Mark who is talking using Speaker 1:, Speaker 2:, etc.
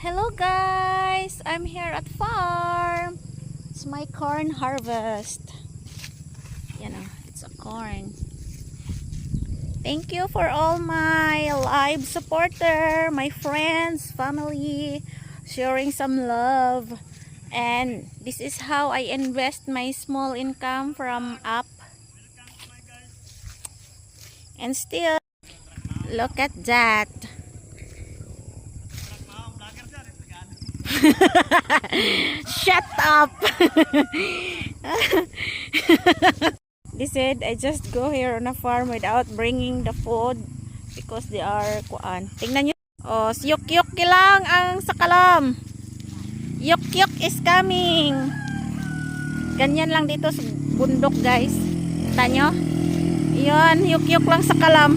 Speaker 1: Hello guys, I'm here at farm. It's my corn harvest. It's a corn. Thank you for all my live supporter, my friends, family, sharing some love. And this is how I invest my small income from up. And still, look at that. Shut up. They said I just go here on a farm without bringing the food because they are kuan. Tingnan nyo. Oh, yuk-yuk lang ang sakalam. Yuk-yuk is coming. Ganyan lang dito sa bundok, guys. Kita nyo? Yan, yuk-yuk lang sa kalam.